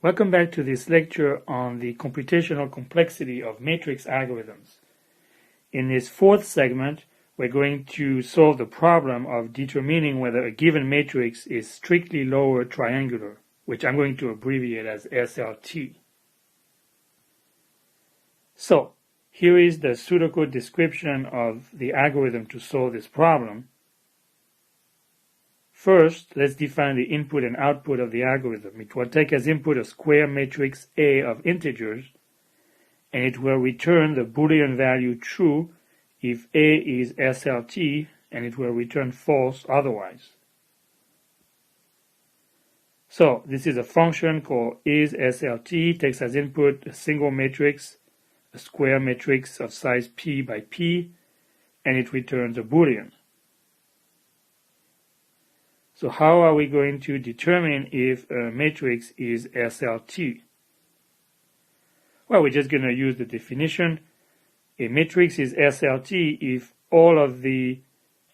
Welcome back to this lecture on the computational complexity of matrix algorithms. In this fourth segment, we're going to solve the problem of determining whether a given matrix is strictly lower triangular, which I'm going to abbreviate as SLT. So, here is the pseudocode description of the algorithm to solve this problem. First, let's define the input and output of the algorithm. It will take as input a square matrix A of integers, and it will return the Boolean value true if A is SLT, and it will return false otherwise. So, this is a function called isSLT, takes as input a single matrix, a square matrix of size P by P, and it returns a Boolean. So how are we going to determine if a matrix is SLT? Well, we're just going to use the definition. A matrix is SLT if all of the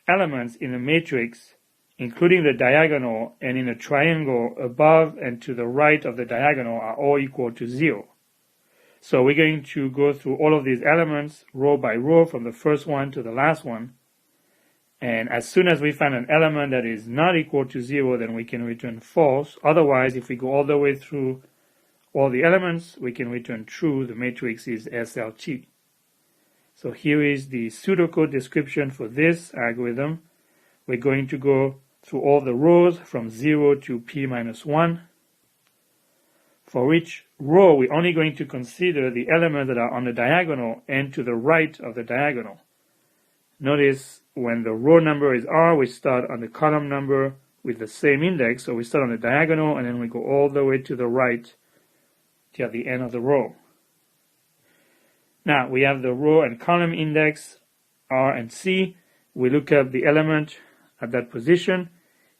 elements in a matrix, including the diagonal and in a triangle above and to the right of the diagonal, are all equal to 0. So we're going to go through all of these elements row by row from the first one to the last one. And as soon as we find an element that is not equal to 0, then we can return false. Otherwise, if we go all the way through all the elements, we can return true. The matrix is SLT. So here is the pseudocode description for this algorithm. We're going to go through all the rows from 0 to p minus 1. For each row, we're only going to consider the elements that are on the diagonal and to the right of the diagonal. Notice when the row number is R, we start on the column number with the same index. So we start on the diagonal and then we go all the way to the right till the end of the row. Now we have the row and column index R and C. We look up the element at that position.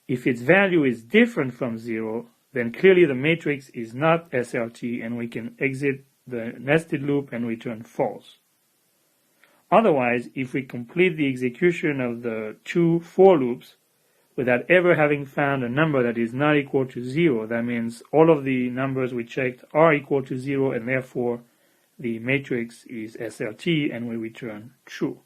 If its value is different from 0, then clearly the matrix is not SLT and we can exit the nested loop and return false. Otherwise, if we complete the execution of the two for loops without ever having found a number that is not equal to 0, that means all of the numbers we checked are equal to 0 and therefore the matrix is SLT and we return true.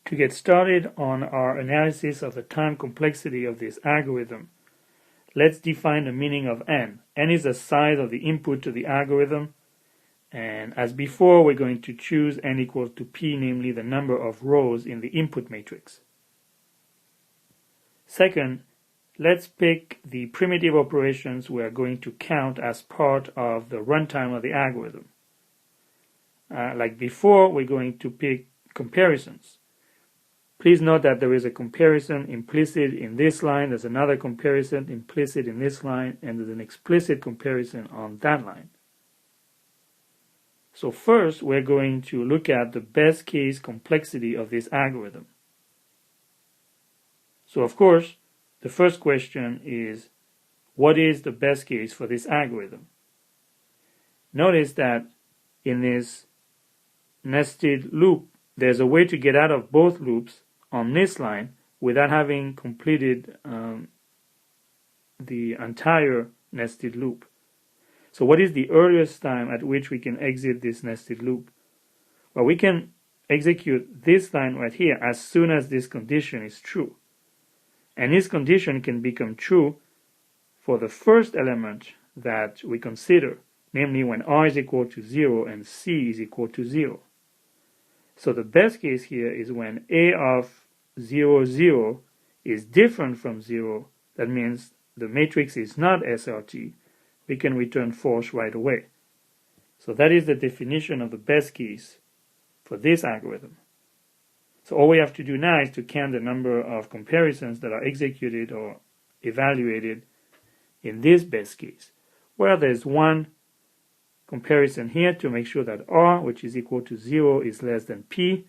To get started on our analysis of the time complexity of this algorithm, let's define the meaning of n. N is the size of the input to the algorithm. And as before, we're going to choose n equals to p, namely the number of rows in the input matrix. Second, let's pick the primitive operations we are going to count as part of the runtime of the algorithm. Like before, we're going to pick comparisons. Please note that there is a comparison implicit in this line, there's another comparison implicit in this line, and there's an explicit comparison on that line. So first, we're going to look at the best case complexity of this algorithm. So of course, the first question is, what is the best case for this algorithm? Notice that in this nested loop, there's a way to get out of both loops on this line without having completed the entire nested loop. So what is the earliest time at which we can exit this nested loop? Well, we can execute this line right here as soon as this condition is true. And this condition can become true for the first element that we consider, namely when R is equal to 0 and C is equal to 0. So the best case here is when A of 0, 0 is different from 0, that means the matrix is not SLT, we can return false right away. So that is the definition of the best case for this algorithm. So all we have to do now is to count the number of comparisons that are executed or evaluated in this best case. Well, there's one comparison here to make sure that R, which is equal to 0, is less than P.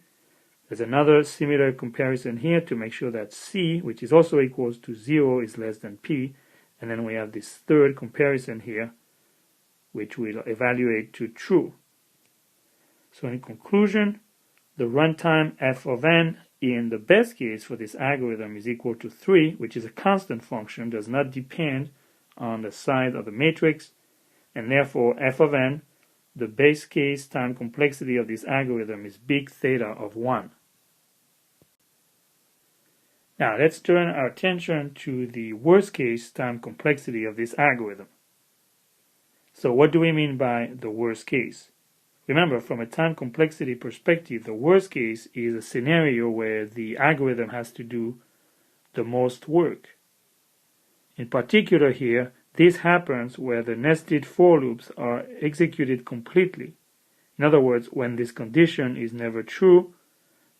There's another similar comparison here to make sure that C, which is also equals to 0, is less than P. And then we have this third comparison here, which will evaluate to true. So in conclusion, the runtime f of n in the best case for this algorithm is equal to 3, which is a constant function, does not depend on the side of the matrix, and therefore f of n, the base case time complexity of this algorithm, is big theta of 1. Now let's turn our attention to the worst case time complexity of this algorithm. So what do we mean by the worst case? Remember, from a time complexity perspective, the worst case is a scenario where the algorithm has to do the most work. In particular here, this happens where the nested for loops are executed completely. In other words, when this condition is never true,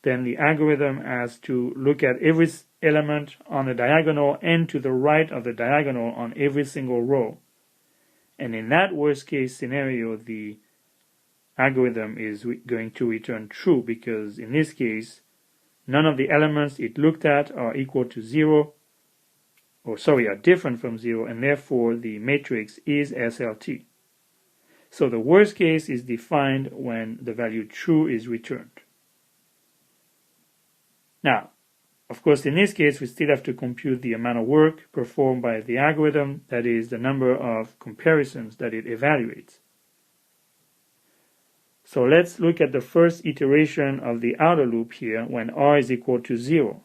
then the algorithm has to look at every element on the diagonal and to the right of the diagonal on every single row. And in that worst case scenario, the algorithm is going to return true, because in this case, none of the elements it looked at are equal to 0, are different from 0, and therefore the matrix is SLT. So the worst case is defined when the value true is returned. Now, of course, in this case, we still have to compute the amount of work performed by the algorithm, that is, the number of comparisons that it evaluates. So let's look at the first iteration of the outer loop here when r is equal to 0.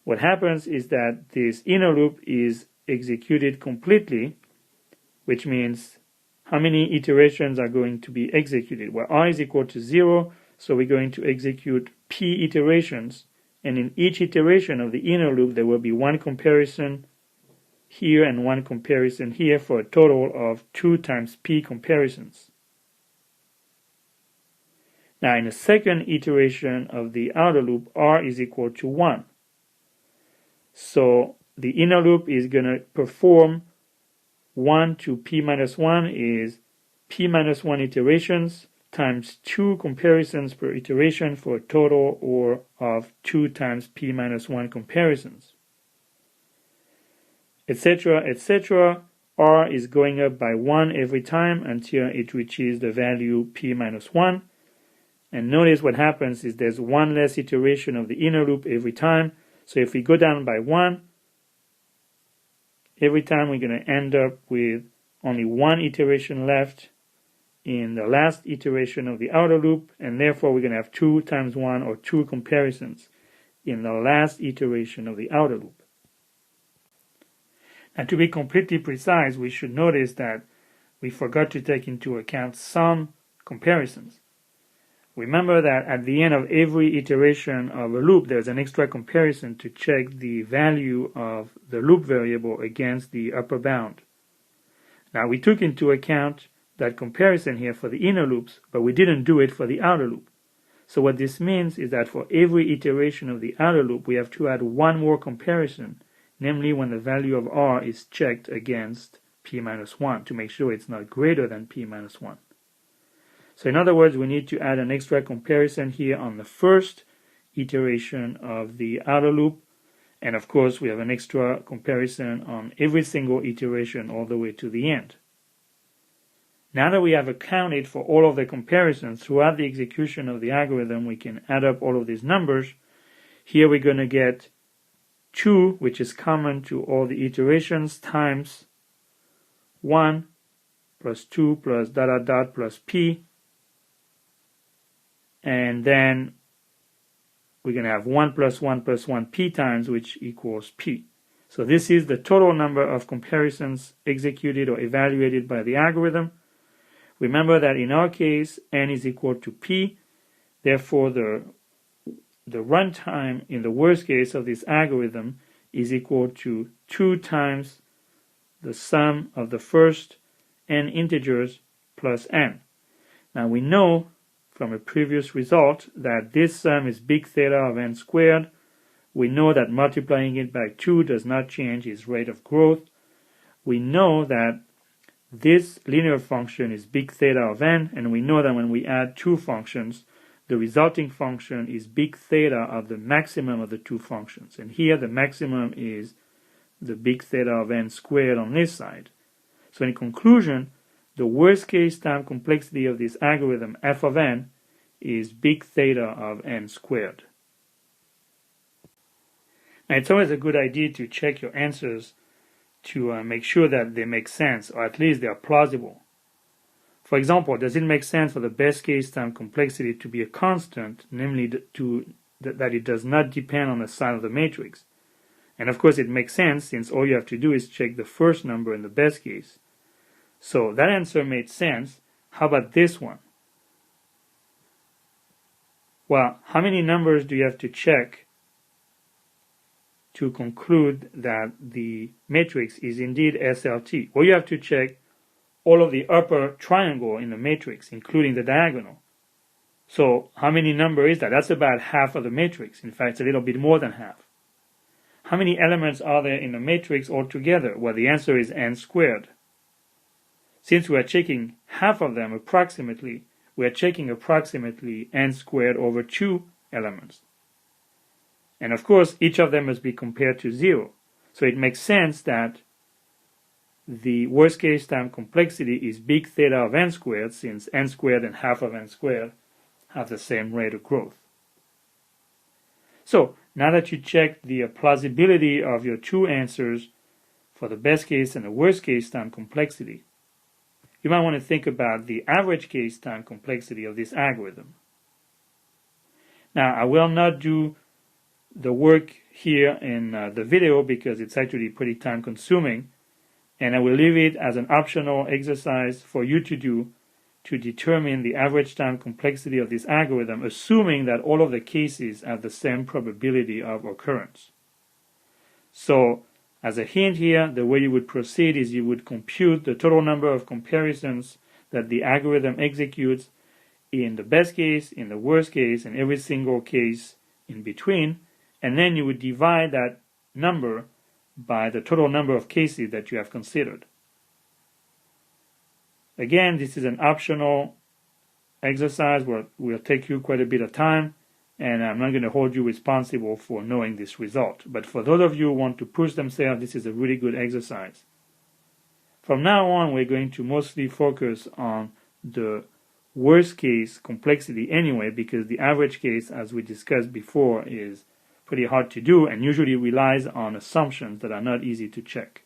What happens is that this inner loop is executed completely, which means how many iterations are going to be executed? Well, r is equal to 0, so we're going to execute p iterations, and in each iteration of the inner loop there will be one comparison here and one comparison here, for a total of 2 times p comparisons. Now in the second iteration of the outer loop, r is equal to 1. So the inner loop is going to perform 1 to p minus 1 is p minus 1 iterations times 2 comparisons per iteration, for a total of 2 times p minus 1 comparisons, etc., etc. r is going up by 1 every time until it reaches the value p minus 1. And notice what happens is there's one less iteration of the inner loop every time. So if we go down by 1, every time we're going to end up with only one iteration left in the last iteration of the outer loop, and therefore we're going to have 2 times 1, or 2 comparisons in the last iteration of the outer loop. And to be completely precise, we should notice that we forgot to take into account some comparisons. Remember that at the end of every iteration of a loop, there's an extra comparison to check the value of the loop variable against the upper bound. Now, we took into account that comparison here for the inner loops, but we didn't do it for the outer loop. So what this means is that for every iteration of the outer loop, we have to add one more comparison, namely when the value of r is checked against p minus 1 to make sure it's not greater than p minus 1. So in other words, we need to add an extra comparison here on the first iteration of the outer loop, and of course we have an extra comparison on every single iteration all the way to the end. Now that we have accounted for all of the comparisons throughout the execution of the algorithm, we can add up all of these numbers. Here we're going to get 2, which is common to all the iterations, times 1 plus 2 plus ... plus p. And then we're going to have 1 plus 1 plus 1 p times, which equals p. So this is the total number of comparisons executed or evaluated by the algorithm. Remember that in our case, n is equal to p. Therefore, the runtime in the worst case of this algorithm is equal to 2 times the sum of the first n integers plus n. Now we know from a previous result that this sum is big theta of n squared. We know that multiplying it by 2 does not change its rate of growth. We know that this linear function is big theta of n, and we know that when we add two functions, the resulting function is big theta of the maximum of the two functions. And here the maximum is the big theta of n squared on this side. So in conclusion, the worst case time complexity of this algorithm f of n is big theta of n squared. Now it's always a good idea to check your answers to make sure that they make sense, or at least they are plausible. For example, does it make sense for the best case time complexity to be a constant, namely that it does not depend on the sign of the matrix? And of course it makes sense, since all you have to do is check the first number in the best case. So that answer made sense. How about this one? Well, how many numbers do you have to check to conclude that the matrix is indeed SLT? Well, you have to check all of the upper triangle in the matrix, including the diagonal. So how many number is that? That's about half of the matrix. In fact, it's a little bit more than half. How many elements are there in the matrix altogether? Well, the answer is n squared. Since we are checking half of them approximately, we are checking approximately n squared over 2 elements. And of course, each of them must be compared to 0. So it makes sense that the worst case time complexity is big theta of n squared, since n squared and half of n squared have the same rate of growth. So now that you checked the plausibility of your two answers for the best case and the worst case time complexity, you might want to think about the average case time complexity of this algorithm. Now, I will not do the work here in the video because it's actually pretty time consuming, and I will leave it as an optional exercise for you to do to determine the average time complexity of this algorithm, assuming that all of the cases have the same probability of occurrence. So, as a hint here, the way you would proceed is you would compute the total number of comparisons that the algorithm executes in the best case, in the worst case, and every single case in between, and then you would divide that number by the total number of cases that you have considered. Again, this is an optional exercise where will take you quite a bit of time, and I'm not going to hold you responsible for knowing this result. But for those of you who want to push themselves, this is a really good exercise. From now on, we're going to mostly focus on the worst case complexity anyway, because the average case, as we discussed before, is pretty hard to do and usually relies on assumptions that are not easy to check.